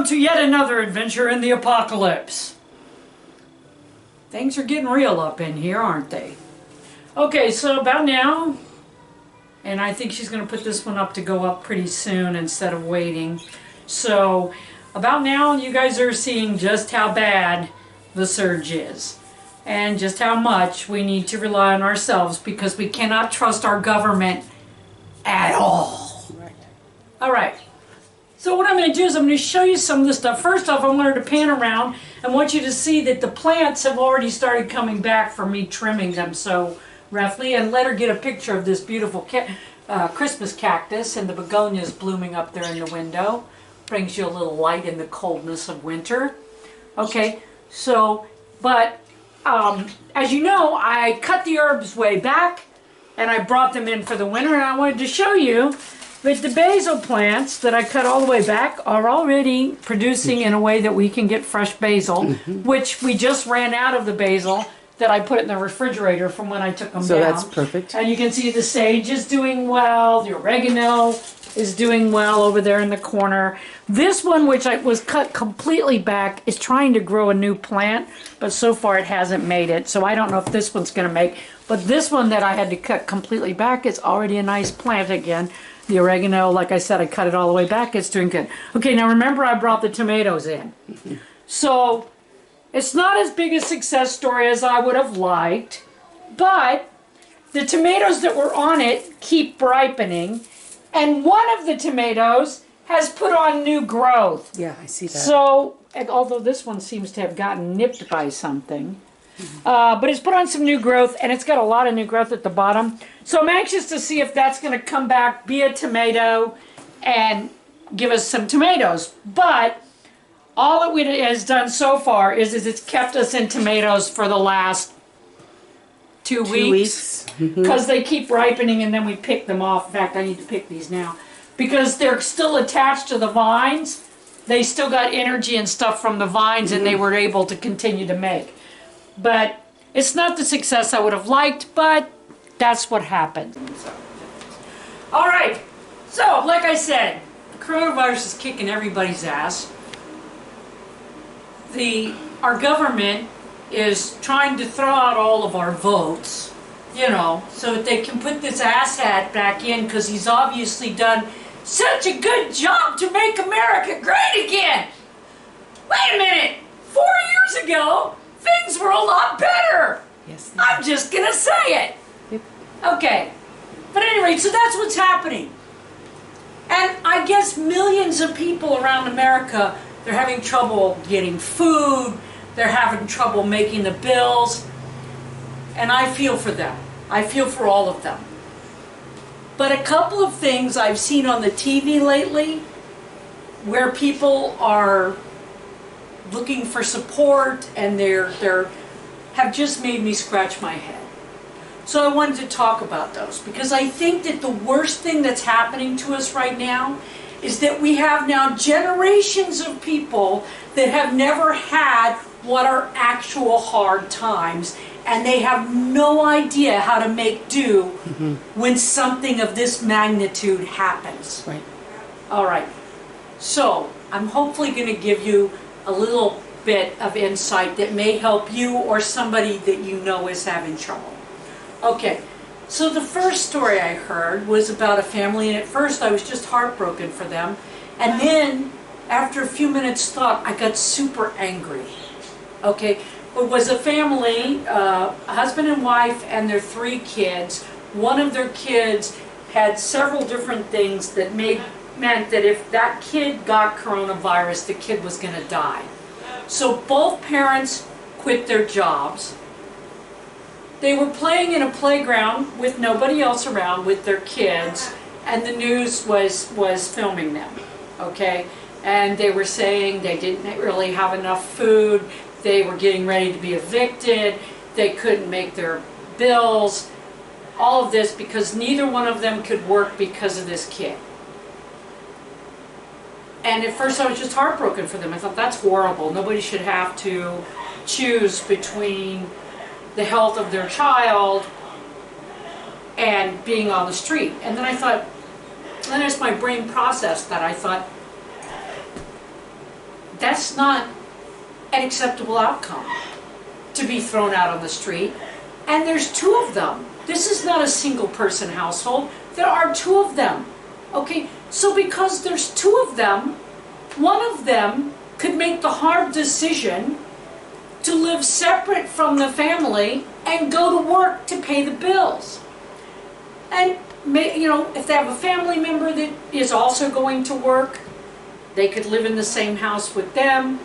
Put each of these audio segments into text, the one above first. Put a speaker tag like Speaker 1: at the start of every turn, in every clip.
Speaker 1: to yet another adventure in the apocalypse. Things are getting real up in here, aren't they? Okay, so about now, and I think she's going to put this one up to go up pretty soon instead of waiting. So about now, you guys are seeing just how bad the surge is and just how much we need to rely on ourselves because we cannot trust our government at all. Right. All right. So what I'm going to do is I'm going to show you some of this stuff. First off, I want her to pan around and want you to see that the plants have already started coming back from me trimming them so roughly, and let her get a picture of this beautiful Christmas cactus and the begonias blooming up there in the window. Brings you a little light in the coldness of winter. Okay, so, but as you know, I cut the herbs way back and I brought them in for the winter, and I wanted to show you that the basil plants that I cut all the way back are already producing in a way that we can get fresh basil, which we just ran out of the basil that I put in the refrigerator from when I took them down.
Speaker 2: So that's perfect.
Speaker 1: And you can see the sage is doing well, the oregano is doing well over there in the corner. This one, which I was cut completely back, is trying to grow a new plant, but so far it hasn't made it. So I don't know if this one's going to make, but this one that I had to cut completely back is already a nice plant again. The oregano, like I said, I cut it all the way back. It's doing good. Okay, now remember I brought the tomatoes in. So it's not as big a success story as I would have liked, but the tomatoes that were on it keep ripening, and one of the tomatoes has put on new growth.
Speaker 2: Yeah, I see that.
Speaker 1: So, although this one seems to have gotten nipped by something, but it's put on some new growth, and it's got a lot of new growth at the bottom. So I'm anxious to see if that's going to come back, be a tomato, and give us some tomatoes. But all it has done so far is it's kept us in tomatoes for the last 2 weeks. Because they keep ripening and then we pick them off. In fact, I need to pick these now. Because they're still attached to the vines. They still got energy and stuff from the vines, and they were able to continue to make. But it's not the success I would have liked, but that's what happened. All right. So, like I said, the coronavirus is kicking everybody's ass. Our government is trying to throw out all of our votes, you know, so that they can put this asshat back in, because he's obviously done such a good job to make America great again. Wait a minute. 4 years ago, things were a lot better.
Speaker 2: Yes.
Speaker 1: I'm just going to say it.
Speaker 2: Yep.
Speaker 1: Okay. But anyway, so that's what's happening. And I guess millions of people around America, they're having trouble getting food. They're having trouble making the bills. And I feel for them. I feel for all of them. But a couple of things I've seen on the TV lately where people are looking for support, and they're have just made me scratch my head. So I wanted to talk about those, because I think that the worst thing that's happening to us right now is that we have now generations of people that have never had what are actual hard times, and they have no idea how to make do when something of this magnitude happens.
Speaker 2: Right.
Speaker 1: All right. So I'm hopefully going to give you a little bit of insight that may help you or somebody that you know is having trouble. Okay, so the first story I heard was about a family, and at first I was just heartbroken for them, and then after a few minutes thought, I got super angry. Okay, it was a family, a husband and wife and their 3 kids. One of their kids had several different things that meant that if that kid got coronavirus, the kid was going to die. So both parents quit their jobs. They were playing in a playground with nobody else around with their kids, and the news was filming them, okay? And they were saying they didn't really have enough food, they were getting ready to be evicted, they couldn't make their bills, all of this because neither one of them could work because of this kid. And at first I was just heartbroken for them. I thought, that's horrible. Nobody should have to choose between the health of their child and being on the street. And then I thought, then as my brain processed that, I thought, that's not an acceptable outcome to be thrown out on the street. And there's 2 of them. This is not a single person household. There are 2 of them. Okay, so because there's 2 of them, one of them could make the hard decision to live separate from the family and go to work to pay the bills. And if they have a family member that is also going to work, they could live in the same house with them,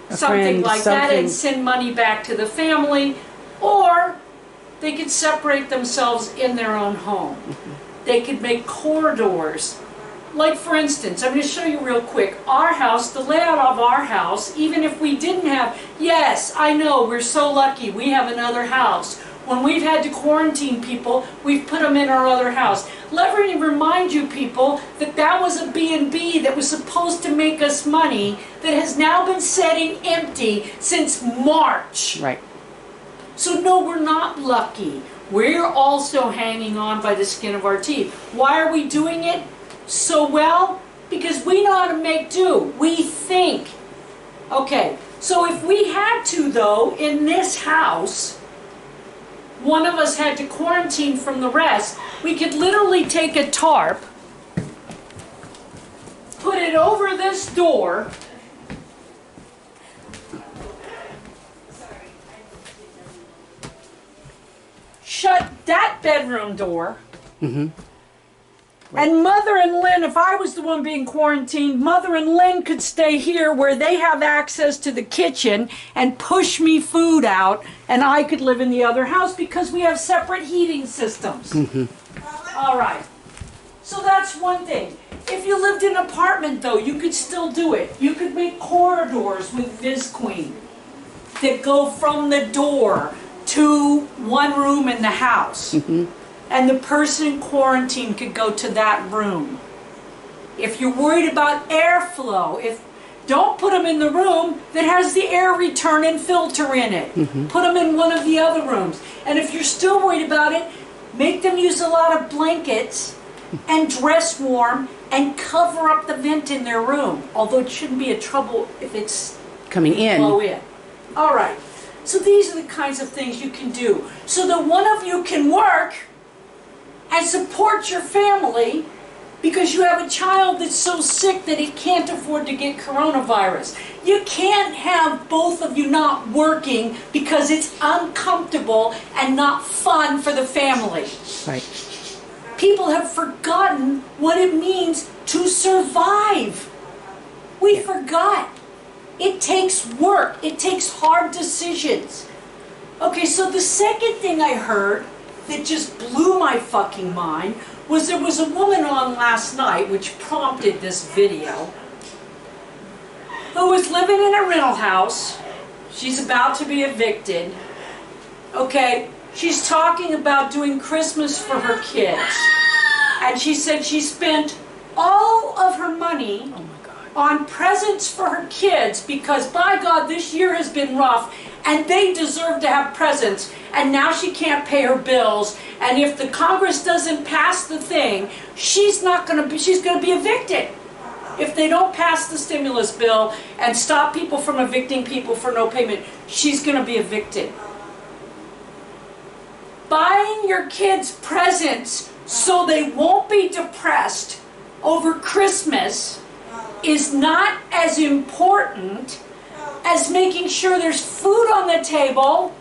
Speaker 1: something like that, and send money back to the family, or they could separate themselves in their own home. They could make corridors. Like, for instance, I'm going to show you real quick. Our house, the layout of our house, even if we didn't have, yes, I know, we're so lucky, we have another house. When we've had to quarantine people, we've put them in our other house. Let me remind you, people, that that was a B&B that was supposed to make us money that has now been sitting empty since March.
Speaker 2: Right.
Speaker 1: So no, we're not lucky. We're also hanging on by the skin of our teeth. Why are we doing it so well? Because we know how to make do. We think. Okay, so if we had to, though, in this house, one of us had to quarantine from the rest, we could literally take a tarp, put it over this door, shut that bedroom door, and Mother and Lynn, if I was the one being quarantined, Mother and Lynn could stay here where they have access to the kitchen and push me food out, and I could live in the other house because we have separate heating systems. All right. So that's one thing. If you lived in an apartment, though, you could still do it. You could make corridors with Visqueen that go from the door to one room in the house. And the person in quarantine could go to that room. If you're worried about airflow, don't put them in the room that has the air return and filter in it. Put them in one of the other rooms. And if you're still worried about it, make them use a lot of blankets and dress warm and cover up the vent in their room. Although it shouldn't be a trouble if it's
Speaker 2: coming in.
Speaker 1: Blow in. All right. So these are the kinds of things you can do. So that one of you can work and support your family because you have a child that's so sick that it can't afford to get coronavirus. You can't have both of you not working because it's uncomfortable and not fun for the family.
Speaker 2: Right.
Speaker 1: People have forgotten what it means to survive. We forgot. It takes work. It takes hard decisions. Okay, so the second thing I heard that just blew my fucking mind was there was a woman on last night, which prompted this video, who was living in a rental house. She's about to be evicted. Okay, she's talking about doing Christmas for her kids. And she said she spent all of her money on presents for her kids because, by God, this year has been rough and they deserve to have presents, and now she can't pay her bills, and if the Congress doesn't pass the thing, she's going to be evicted. If they don't pass the stimulus bill and stop people from evicting people for no payment, she's going to be evicted. Buying your kids presents so they won't be depressed over Christmas is not as important as making sure there's food on the table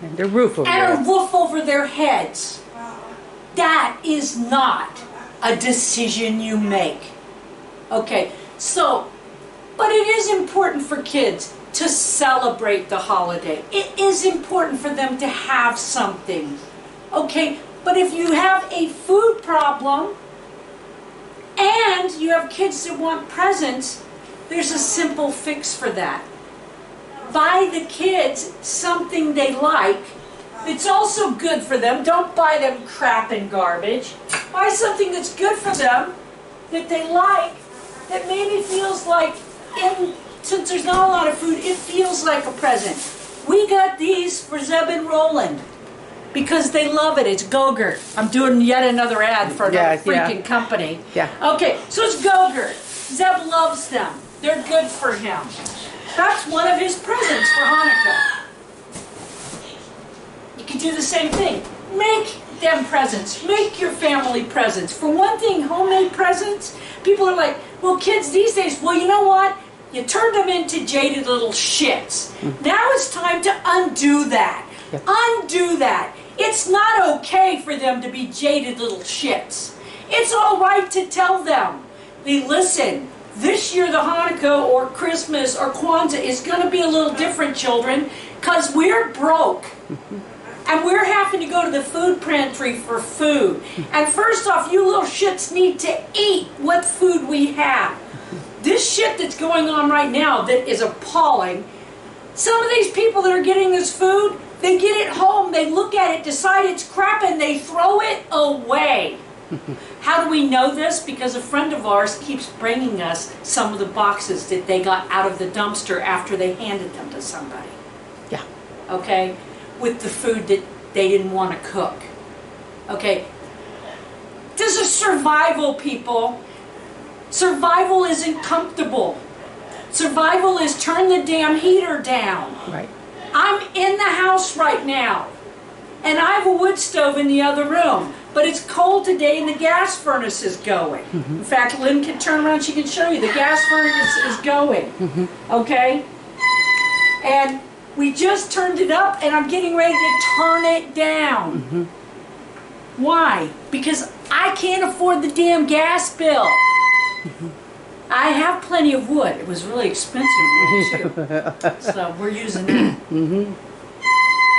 Speaker 2: and a roof
Speaker 1: over their heads. That is not a decision you make. Okay, so, but it is important for kids to celebrate the holiday. It is important for them to have something. Okay, but if you have a food problem and you have kids that want presents, there's a simple fix for that. Buy the kids something they like that's also good for them. Don't buy them crap and garbage. Buy something that's good for them, that they like, that maybe feels like, since there's not a lot of food, it feels like a present. We got these for Zeb and Roland because they love it. It's Go-Gurt. I'm doing yet another ad for another freaking company.
Speaker 2: Yeah.
Speaker 1: Okay, so it's Go-Gurt. Zeb loves them. They're good for him. That's one of his presents for Hanukkah. You can do the same thing. Make them presents. Make your family presents. For one thing, homemade presents, people are like, well, kids these days, well, you know what? You turned them into jaded little shits. Now it's time to undo that. Undo that. It's not okay for them to be jaded little shits. It's all right to tell them, hey, listen, this year the Hanukkah or Christmas or Kwanzaa is going to be a little different, children, because we're broke. And we're having to go to the food pantry for food. And first off, you little shits need to eat what food we have. This shit that's going on right now that is appalling. Some of these people that are getting this food, they get it home, they look at it, decide it's crap, and they throw it away. How do we know this? Because a friend of ours keeps bringing us some of the boxes that they got out of the dumpster after they handed them to somebody.
Speaker 2: Yeah.
Speaker 1: Okay? With the food that they didn't want to cook. Okay? This is survival, people. Survival isn't comfortable. Survival is turn the damn heater down.
Speaker 2: Right.
Speaker 1: I'm in the house right now, and I have a wood stove in the other room, but it's cold today and the gas furnace is going. In fact, Lynn can turn around, she can show you, the gas furnace is going, okay? And we just turned it up and I'm getting ready to turn it down. Why? Because I can't afford the damn gas bill. I have plenty of wood. It was really expensive wood too. So we're using that.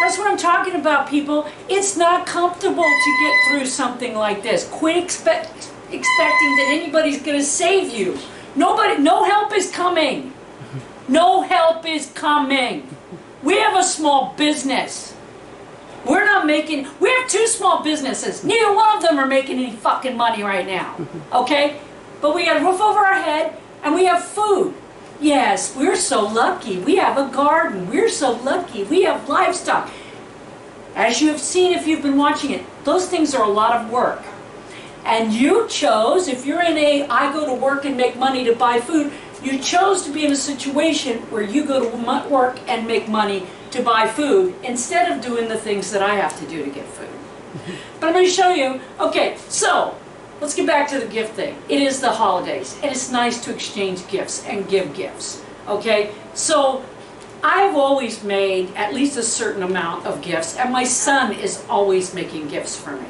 Speaker 1: That's what I'm talking about, people. It's not comfortable to get through something like this. Quit expecting that anybody's going to save you. Nobody, no help is coming. No help is coming. We have a small business. We're not making, we have 2 small businesses. Neither one of them are making any fucking money right now. Okay? But we got a roof over our head and we have food. Yes, we're so lucky. We have a garden. We're so lucky. We have livestock. As you have seen if you've been watching it, those things are a lot of work. And you chose, if you're in a I go to work and make money to buy food, you chose to be in a situation where you go to work and make money to buy food instead of doing the things that I have to do to get food. But I'm going to show you, okay, so let's get back to the gift thing. It is the holidays, and it's nice to exchange gifts and give gifts, okay? So I've always made at least a certain amount of gifts, and my son is always making gifts for me.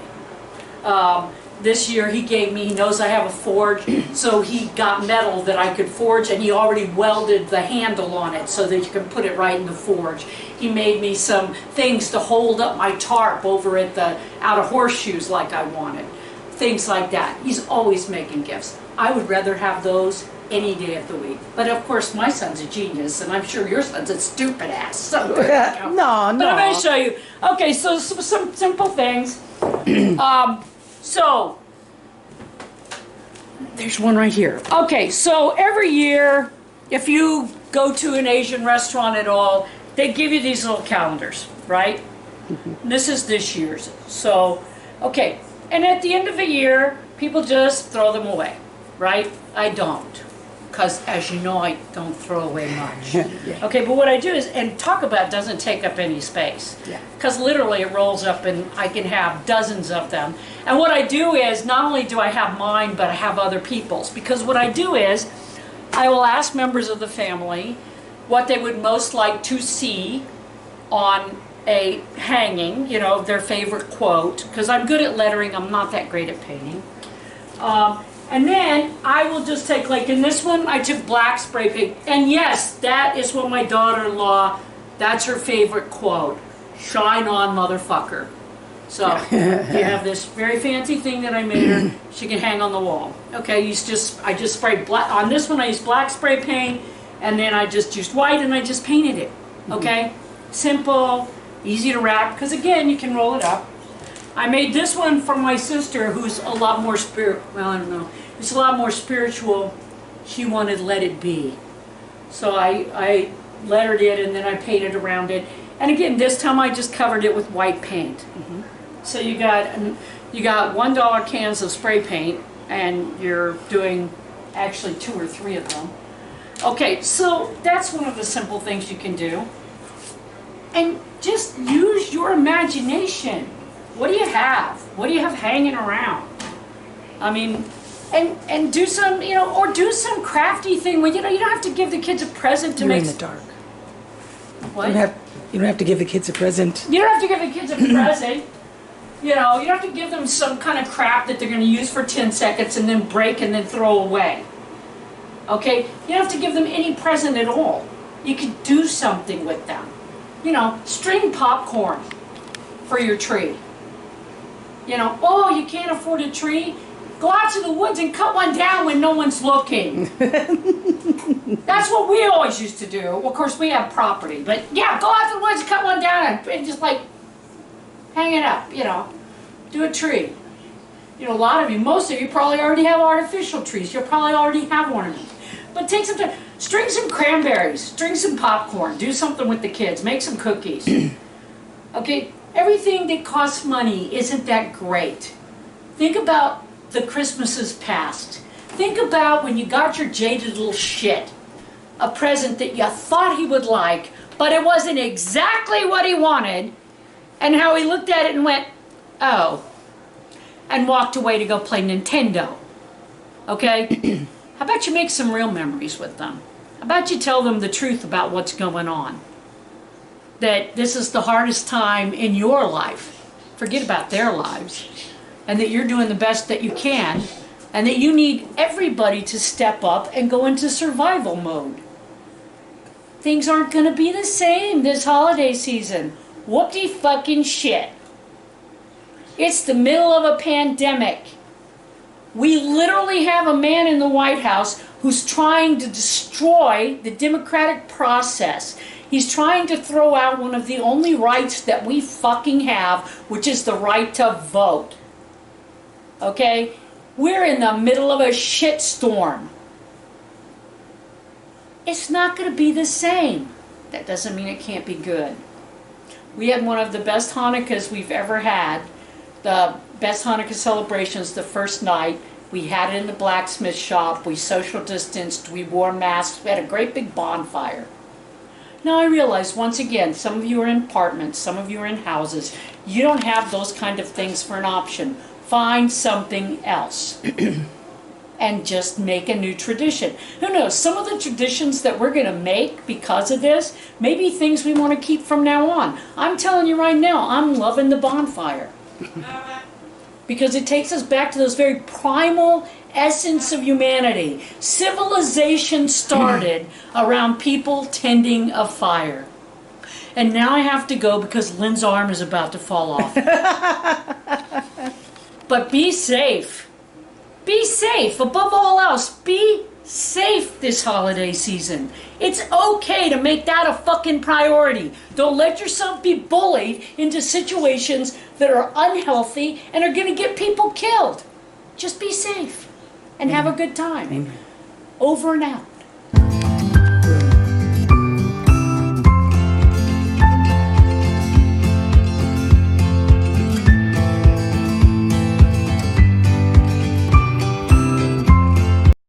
Speaker 1: This year he gave me, he knows I have a forge, so he got metal that I could forge, and he already welded the handle on it so that you can put it right in the forge. He made me some things to hold up my tarp over at the, out of horseshoes like I wanted. Things like that. He's always making gifts. I would rather have those any day of the week. But of course my son's a genius, and I'm sure your son's a stupid ass. So,
Speaker 2: No,
Speaker 1: but I'm going to show you. Okay, so some simple things. So, there's one right here. Okay, so every year, if you go to an Asian restaurant at all, they give you these little calendars, right? This is this year's. So, okay, and at the end of the year, people just throw them away, right? I don't. Because, as you know, I don't throw away much. Okay, but what I do is, and talk about doesn't take up any space. Because literally it rolls up and I can have dozens of them. And what I do is, not only do I have mine, but I have other people's. Because what I do is, I will ask members of the family what they would most like to see on a hanging, you know, their favorite quote. Because I'm good at lettering, I'm not that great at painting. And then I will just take, like in this one, I took black spray paint. And yes, that is what my daughter-in-law, that's her favorite quote. Shine on, motherfucker. So, you have this very fancy thing that I made her. She can hang on the wall. Okay, I just sprayed black. On this one, I used black spray paint. And then I just used white and I just painted it. Okay? Simple, easy to wrap. Because again, you can roll it up. I made this one for my sister, who's a lot more well, I don't know. It's a lot more spiritual. She wanted Let It Be. So I lettered it and then I painted around it. And again, this time I just covered it with white paint. So you got $1 cans of spray paint, and you're doing Actually, 2 or 3 of them. Okay, so that's one of the simple things you can do. And just use your imagination. What do you have? What do you have hanging around? I mean, and do some, or do some crafty thing where, you don't have to give the kids a present to
Speaker 2: You're
Speaker 1: make...
Speaker 2: in the dark.
Speaker 1: What?
Speaker 2: You don't have to give the kids a present.
Speaker 1: You don't have to give the kids a present. You don't have to give them some kind of crap that they're going to use for 10 seconds and then break and then throw away. Okay? You don't have to give them any present at all. You could do something with them. String popcorn for your tree. Oh, you can't afford a tree? Go out to the woods and cut one down when no one's looking. That's what we always used to do. Well, of course, we have property. But, yeah, go out to the woods, cut one down, and just, hang it up, Do a tree. A lot of you, most of you probably already have artificial trees. You'll probably already have ornaments. But take some time. String some cranberries. String some popcorn. Do something with the kids. Make some cookies. Okay? Everything that costs money isn't that great. Think about the Christmases past. Think about when you got your jaded little shit a present that you thought he would like, but it wasn't exactly what he wanted, and how he looked at it and went, oh, and walked away to go play Nintendo. Okay? How about you make some real memories with them? How about you tell them the truth about what's going on? That this is the hardest time in your life. Forget about their lives. And that you're doing the best that you can. And that you need everybody to step up and go into survival mode. Things aren't going to be the same this holiday season. Whoopty fucking shit. It's the middle of a pandemic. We literally have a man in the White House who's trying to destroy the democratic process. He's trying to throw out one of the only rights that we fucking have, which is the right to vote. Okay? We're in the middle of a shitstorm. It's not going to be the same. That doesn't mean it can't be good. We had one of the best Hanukkahs we've ever had. The best Hanukkah celebrations the first night. We had it in the blacksmith shop. We social distanced. We wore masks. We had a great big bonfire. Now I realize, once again, some of you are in apartments. Some of you are in houses. You don't have those kind of things for an option. Find something else. And just make a new tradition. Who knows, some of the traditions that we're going to make because of this may be things we want to keep from now on. I'm telling you right now, I'm loving the bonfire. Because it takes us back to those very primal essence of humanity. Civilization started around people tending a fire. And now I have to go because Lynn's arm is about to fall off. But be safe. Be safe. Above all else, be safe this holiday season. It's okay to make that a fucking priority. Don't let yourself be bullied into situations that are unhealthy and are going to get people killed. Just be safe and have a good time.
Speaker 2: Amen.
Speaker 1: Over and out.